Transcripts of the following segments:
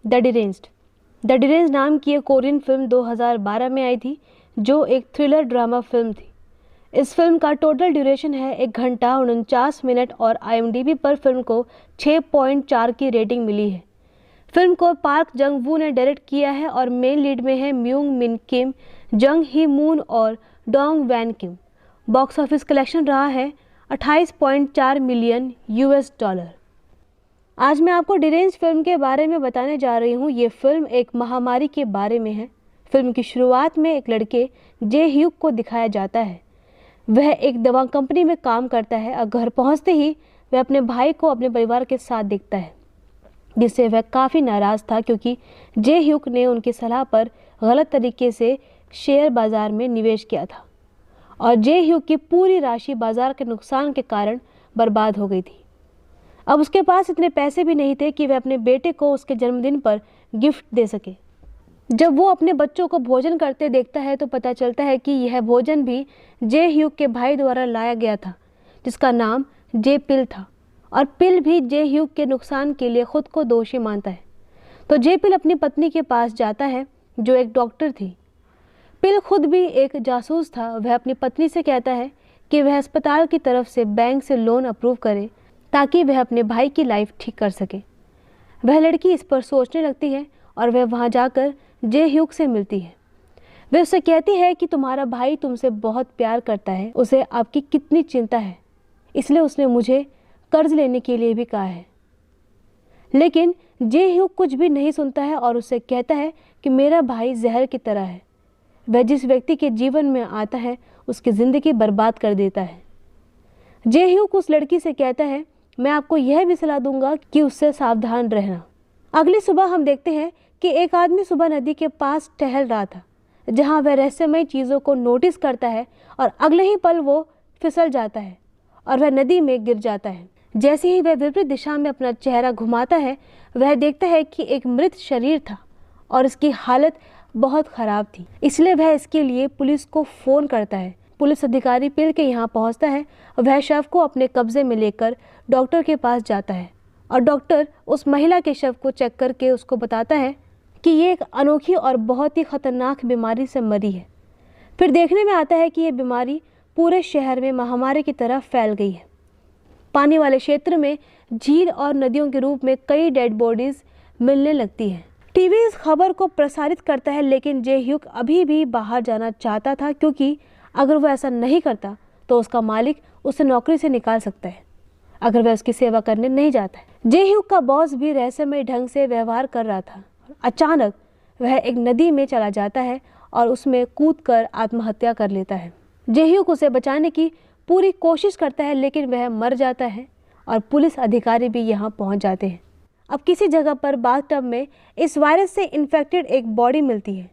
The deranged. The deranged नाम की एक कोरियन फिल्म 2012 में आई थी, जो एक थ्रिलर ड्रामा फिल्म थी। इस फिल्म का टोटल ड्यूरेशन है 1 घंटा 49 मिनट और IMDb पर फिल्म को 6.4 की रेटिंग मिली है। फिल्म को पार्क जंग वू ने डायरेक्ट किया है और मेन लीड में है म्यूंग मिन किम, जंग ही मून और डोंग वैन किम। बॉक्स ऑफिस कलेक्शन रहा है 28.4 मिलियन $। आज मैं आपको डिरेंज फिल्म के बारे में बताने जा रही हूँ। ये फिल्म एक महामारी के बारे में है। फिल्म की शुरुआत में एक लड़के जे ह्यूक को दिखाया जाता है। वह एक दवा कंपनी में काम करता है और घर पहुँचते ही वह अपने भाई को अपने परिवार के साथ देखता है, जिससे वह काफ़ी नाराज़ था क्योंकि जे ह्यूक ने उनकी सलाह पर गलत तरीके से शेयर बाज़ार में निवेश किया था और जे ह्यूक की पूरी राशि बाज़ार के नुकसान के कारण बर्बाद हो गई थी। अब उसके पास इतने पैसे भी नहीं थे कि वह अपने बेटे को उसके जन्मदिन पर गिफ्ट दे सके। जब वो अपने बच्चों को भोजन करते देखता है तो पता चलता है कि यह भोजन भी जे ह्यूक के भाई द्वारा लाया गया था, जिसका नाम जे पिल था, और पिल भी जे ह्यूक के नुकसान के लिए खुद को दोषी मानता है। तो जे पिल अपनी पत्नी के पास जाता है, जो एक डॉक्टर थी। पिल खुद भी एक जासूस था। वह अपनी पत्नी से कहता है कि वह अस्पताल की तरफ से बैंक से लोन अप्रूव करे ताकि वह अपने भाई की लाइफ ठीक कर सके। वह लड़की इस पर सोचने लगती है और वह वहाँ जाकर जे ह्यूक से मिलती है। वह उससे कहती है कि तुम्हारा भाई तुमसे बहुत प्यार करता है, उसे आपकी कितनी चिंता है, इसलिए उसने मुझे कर्ज लेने के लिए भी कहा है। लेकिन जे ह्यूक कुछ भी नहीं सुनता है और उससे कहता है कि मेरा भाई जहर की तरह है। वह जिस व्यक्ति के जीवन में आता है उसकी ज़िंदगी बर्बाद कर देता है। जे ह्यूक उस लड़की से कहता है, मैं आपको यह भी सलाह दूंगा कि उससे सावधान रहना। अगली सुबह हम देखते हैं कि एक आदमी सुबह नदी के पास टहल रहा था, जहां वह रहस्यमय चीज़ों को नोटिस करता है और अगले ही पल वो फिसल जाता है और वह नदी में गिर जाता है। जैसे ही वह विपरीत दिशा में अपना चेहरा घुमाता है, वह देखता है कि एक मृत शरीर था और इसकी हालत बहुत ख़राब थी। इसलिए वह इसके लिए पुलिस को फ़ोन करता है। पुलिस अधिकारी पिल के यहाँ पहुँचता है और वह शव को अपने कब्जे में लेकर डॉक्टर के पास जाता है और डॉक्टर उस महिला के शव को चेक करके उसको बताता है कि ये एक अनोखी और बहुत ही ख़तरनाक बीमारी से मरी है। फिर देखने में आता है कि ये बीमारी पूरे शहर में महामारी की तरह फैल गई है। पानी वाले क्षेत्र में झील और नदियों के रूप में कई डेड बॉडीज़ मिलने लगती हैं। टीवी इस खबर को प्रसारित करता है, लेकिन जे ह्यूक अभी भी बाहर जाना चाहता था, क्योंकि अगर वह ऐसा नहीं करता तो उसका मालिक उसे नौकरी से निकाल सकता है अगर वह उसकी सेवा करने नहीं जाता है। जे ह्यूक का बॉस भी रहस्यमय ढंग से व्यवहार कर रहा था। अचानक वह एक नदी में चला जाता है और उसमें कूदकर आत्महत्या कर लेता है। जे ह्यूक उसे बचाने की पूरी कोशिश करता है, लेकिन वह मर जाता है और पुलिस अधिकारी भी यहाँ पहुँच जाते हैं। अब किसी जगह पर बाथटब में इस वायरस से इन्फेक्टेड एक बॉडी मिलती है।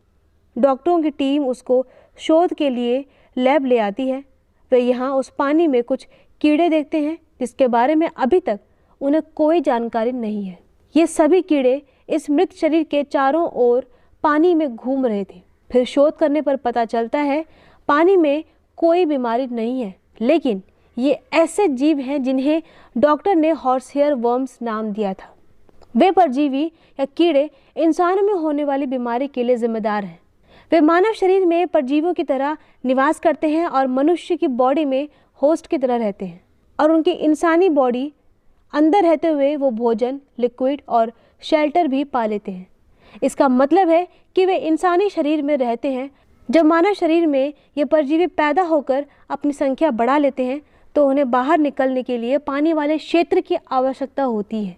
डॉक्टरों की टीम उसको शोध के लिए लैब ले आती है। वे यहाँ उस पानी में कुछ कीड़े देखते हैं जिसके बारे में अभी तक उन्हें कोई जानकारी नहीं है। ये सभी कीड़े इस मृत शरीर के चारों ओर पानी में घूम रहे थे। फिर शोध करने पर पता चलता है पानी में कोई बीमारी नहीं है, लेकिन ये ऐसे जीव हैं जिन्हें डॉक्टर ने हॉर्स हेयर वर्म्स नाम दिया था। वे परजीवी या कीड़े इंसानों में होने वाली बीमारी के लिए जिम्मेदार हैं। वे मानव शरीर में परजीवियों की तरह निवास करते हैं और मनुष्य की बॉडी में होस्ट की तरह रहते हैं, और उनकी इंसानी बॉडी अंदर रहते हुए वो भोजन, लिक्विड और शेल्टर भी पा लेते हैं। इसका मतलब है कि वे इंसानी शरीर में रहते हैं। जब मानव शरीर में ये परजीवी पैदा होकर अपनी संख्या बढ़ा लेते हैं तो उन्हें बाहर निकलने के लिए पानी वाले क्षेत्र की आवश्यकता होती है।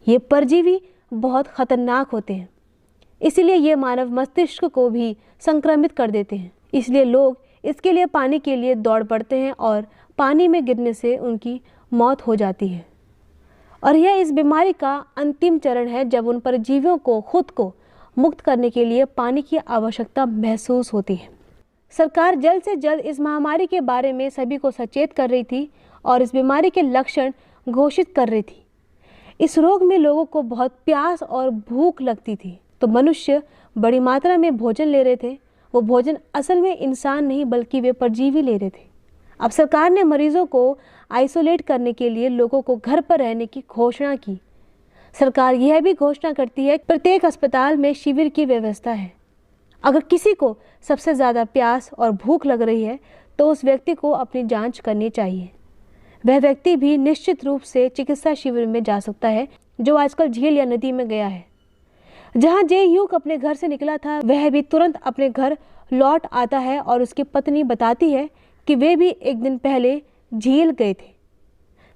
ये परजीवी बहुत खतरनाक होते हैं, इसीलिए ये मानव मस्तिष्क को भी संक्रमित कर देते हैं। इसलिए लोग इसके लिए पानी के लिए दौड़ पड़ते हैं और पानी में गिरने से उनकी मौत हो जाती है। और यह इस बीमारी का अंतिम चरण है, जब उन परजीवियों को खुद को मुक्त करने के लिए पानी की आवश्यकता महसूस होती है। सरकार जल्द से जल्द इस महामारी के बारे में सभी को सचेत कर रही थी और इस बीमारी के लक्षण घोषित कर रही थी। इस रोग में लोगों को बहुत प्यास और भूख लगती थी, तो मनुष्य बड़ी मात्रा में भोजन ले रहे थे। वो भोजन असल में इंसान नहीं बल्कि वे परजीवी ले रहे थे। अब सरकार ने मरीजों को आइसोलेट करने के लिए लोगों को घर पर रहने की घोषणा की। सरकार यह भी घोषणा करती है कि प्रत्येक अस्पताल में शिविर की व्यवस्था है। अगर किसी को सबसे ज़्यादा प्यास और भूख लग रही है तो उस व्यक्ति को अपनी जांच करनी चाहिए। वह व्यक्ति भी निश्चित रूप से चिकित्सा शिविर में जा सकता है जो आजकल झील या नदी में गया है। जहां जे ह्यूक अपने घर से निकला था, वह भी तुरंत अपने घर लौट आता है और उसकी पत्नी बताती है कि वे भी एक दिन पहले झील गए थे।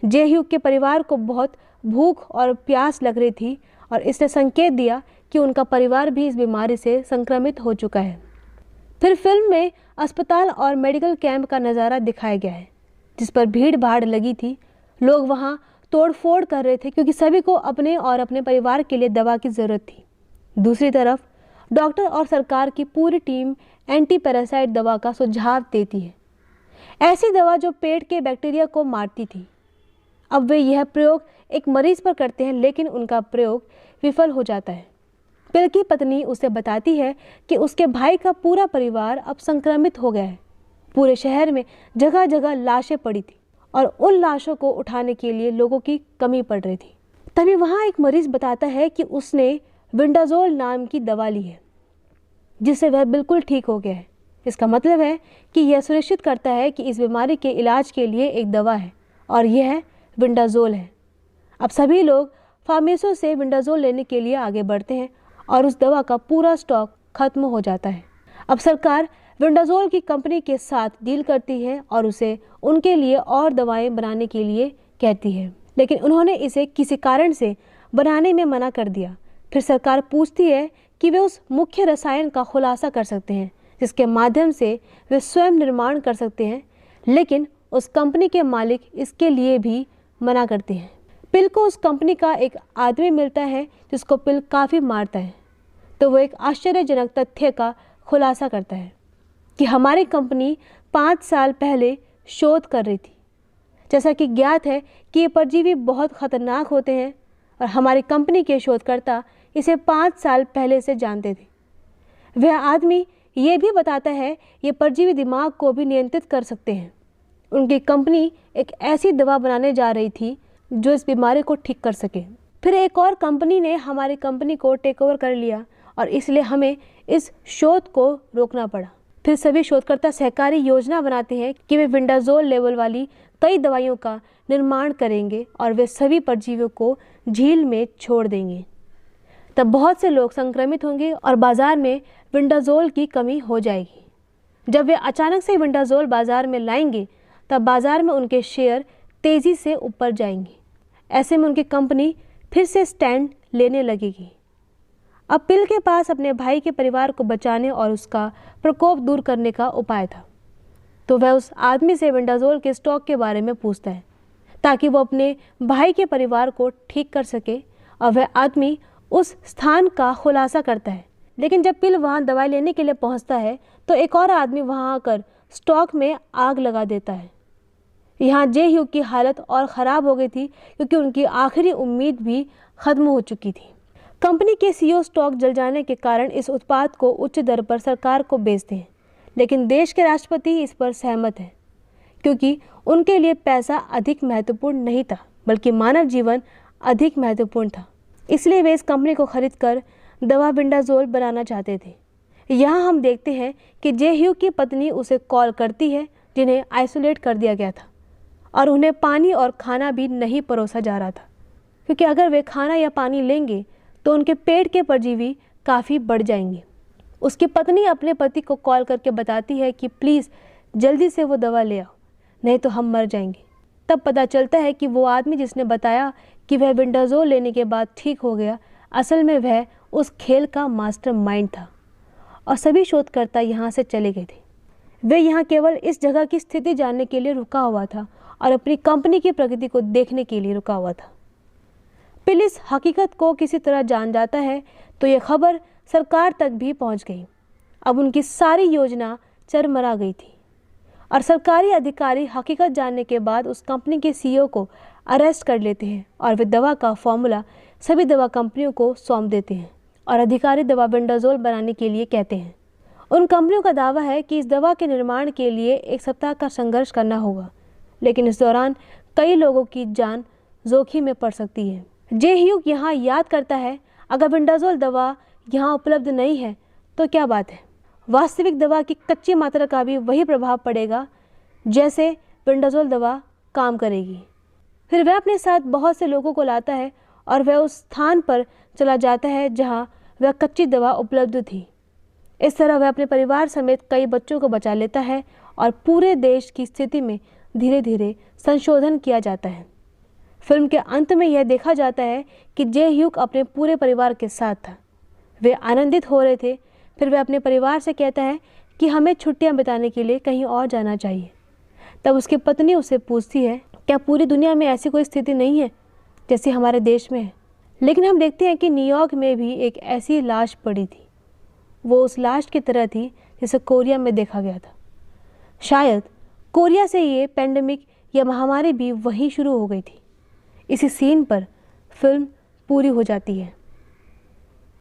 जे ह्यूक के परिवार को बहुत भूख और प्यास लग रही थी और इसने संकेत दिया कि उनका परिवार भी इस बीमारी से संक्रमित हो चुका है। फिर फिल्म में अस्पताल और मेडिकल कैंप का नज़ारा दिखाया गया है जिस पर भीड़ भाड़ लगी थी। लोग वहां तोड़फोड़ कर रहे थे क्योंकि सभी को अपने और अपने परिवार के लिए दवा की ज़रूरत थी। दूसरी तरफ डॉक्टर और सरकार की पूरी टीम एंटी पैरासाइट दवा का सुझाव देती है, ऐसी दवा जो पेट के बैक्टीरिया को मारती थी। अब वे यह प्रयोग एक मरीज पर करते हैं लेकिन उनका प्रयोग विफल हो जाता है। पिल की पत्नी उसे बताती है कि उसके भाई का पूरा परिवार अब संक्रमित हो गया है। पूरे शहर में जगह जगह लाशें पड़ी थी और उन लाशों को उठाने के लिए लोगों की कमी पड़ रही थी। तभी वहाँ एक मरीज बताता है कि उसने विंडाजोल नाम की दवा ली है जिससे वह बिल्कुल ठीक हो गया है। इसका मतलब है कि यह सुनिश्चित करता है कि इस बीमारी के इलाज के लिए एक दवा है और यह विंडाजोल है। अब सभी लोग फार्मेसियों से विंडाजोल लेने के लिए आगे बढ़ते हैं और उस दवा का पूरा स्टॉक खत्म हो जाता है। अब सरकार विंडाजोल की कंपनी के साथ डील करती है और उसे उनके लिए और दवाएं बनाने के लिए कहती है, लेकिन उन्होंने इसे किसी कारण से बनाने में मना कर दिया। फिर सरकार पूछती है कि वे उस मुख्य रसायन का खुलासा कर सकते हैं जिसके माध्यम से वे स्वयं निर्माण कर सकते हैं, लेकिन उस कंपनी के मालिक इसके लिए भी मना करते हैं। पिल को उस कंपनी का एक आदमी मिलता है जिसको पिल काफ़ी मारता है, तो वो एक आश्चर्यजनक तथ्य का खुलासा करता है कि हमारी कंपनी 5 साल पहले शोध कर रही थी। जैसा कि ज्ञात है कि ये परजीवी बहुत खतरनाक होते हैं और हमारी कंपनी के शोधकर्ता इसे 5 साल पहले से जानते थे। वह आदमी ये भी बताता है ये परजीवी दिमाग को भी नियंत्रित कर सकते हैं। उनकी कंपनी एक ऐसी दवा बनाने जा रही थी जो इस बीमारी को ठीक कर सके। फिर एक और कंपनी ने हमारी कंपनी को टेक ओवर कर लिया और इसलिए हमें इस शोध को रोकना पड़ा। फिर सभी शोधकर्ता सहकारी योजना बनाते हैं कि वे विंडाजोल लेवल वाली कई दवाइयों का निर्माण करेंगे और वे सभी परजीवियों को झील में छोड़ देंगे। तब बहुत से लोग संक्रमित होंगे और बाजार में विंडाजोल की कमी हो जाएगी। जब वे अचानक से विंडाजोल बाजार में लाएंगे तब बाजार में उनके शेयर तेज़ी से ऊपर जाएंगे। ऐसे में उनकी कंपनी फिर से स्टैंड लेने लगेगी। अब पिल के पास अपने भाई के परिवार को बचाने और उसका प्रकोप दूर करने का उपाय था, तो वह उस आदमी से विंडाजोल के स्टॉक के बारे में पूछता है ताकि वो अपने भाई के परिवार को ठीक कर सके और वह आदमी उस स्थान का खुलासा करता है। लेकिन जब पिल वहाँ दवाई लेने के लिए पहुँचता है तो एक और आदमी वहाँ आकर स्टॉक में आग लगा देता है। यहाँ जे ह्यूक की हालत और ख़राब हो गई थी क्योंकि उनकी आखिरी उम्मीद भी ख़त्म हो चुकी थी। कंपनी के सीईओ स्टॉक जल जाने के कारण इस उत्पाद को उच्च दर पर सरकार को बेचते हैं, लेकिन देश के राष्ट्रपति इस पर सहमत हैं क्योंकि उनके लिए पैसा अधिक महत्वपूर्ण नहीं था बल्कि मानव जीवन अधिक महत्वपूर्ण था। इसलिए वे इस कंपनी को खरीदकर दवा विंडाजोल बनाना चाहते थे। यहाँ हम देखते हैं कि जे ह्यूक की पत्नी उसे कॉल करती है जिन्हें आइसोलेट कर दिया गया था और उन्हें पानी और खाना भी नहीं परोसा जा रहा था क्योंकि अगर वे खाना या पानी लेंगे तो उनके पेट के परजीवी काफ़ी बढ़ जाएंगे। उसकी पत्नी अपने पति को कॉल करके बताती है कि प्लीज़ जल्दी से वो दवा ले आओ, नहीं तो हम मर जाएंगे। तब पता चलता है कि वो आदमी जिसने बताया कि वह विंडाजोल लेने के बाद ठीक हो गया, असल में वह उस खेल का मास्टरमाइंड था और सभी शोधकर्ता यहाँ से चले गए थे। वे यहाँ केवल इस जगह की स्थिति जानने के लिए रुका हुआ था और अपनी कंपनी की प्रगति को देखने के लिए रुका हुआ था। पिल इस हकीकत को किसी तरह जान जाता है तो यह खबर सरकार तक भी पहुंच गई। अब उनकी सारी योजना चरमरा गई थी और सरकारी अधिकारी हकीकत जानने के बाद उस कंपनी के सीईओ को अरेस्ट कर लेते हैं और वे दवा का फॉर्मूला सभी दवा कंपनियों को सौंप देते हैं और अधिकारी दवा विंडाजोल बनाने के लिए कहते हैं। उन कंपनियों का दावा है कि इस दवा के निर्माण के लिए 1 सप्ताह का संघर्ष करना होगा, लेकिन इस दौरान कई लोगों की जान जोखिम में पड़ सकती है। जे ह्यूग यहाँ याद करता है, अगर विंडाजोल दवा यहाँ उपलब्ध नहीं है तो क्या बात है। वास्तविक दवा की कच्ची मात्रा का भी वही प्रभाव पड़ेगा जैसे विंडाजोल दवा काम करेगी। फिर वह अपने साथ बहुत से लोगों को लाता है और वह उस स्थान पर चला जाता है जहाँ वह कच्ची दवा उपलब्ध थी। इस तरह वह अपने परिवार समेत कई बच्चों को बचा लेता है और पूरे देश की स्थिति में धीरे धीरे संशोधन किया जाता है। फिल्म के अंत में यह देखा जाता है कि जे ह्यूग अपने पूरे परिवार के साथ था। वे आनंदित हो रहे थे। फिर वह अपने परिवार से कहता है कि हमें छुट्टियां बिताने के लिए कहीं और जाना चाहिए। तब उसकी पत्नी उससे पूछती है, क्या पूरी दुनिया में ऐसी कोई स्थिति नहीं है जैसे हमारे देश में है। लेकिन हम देखते हैं कि न्यूयॉर्क में भी एक ऐसी लाश पड़ी थी। वो उस लाश की तरह थी जिसे कोरिया में देखा गया था। शायद कोरिया से ये पेंडेमिक या महामारी भी वहीं शुरू हो गई थी। इसी सीन पर फिल्म पूरी हो जाती है।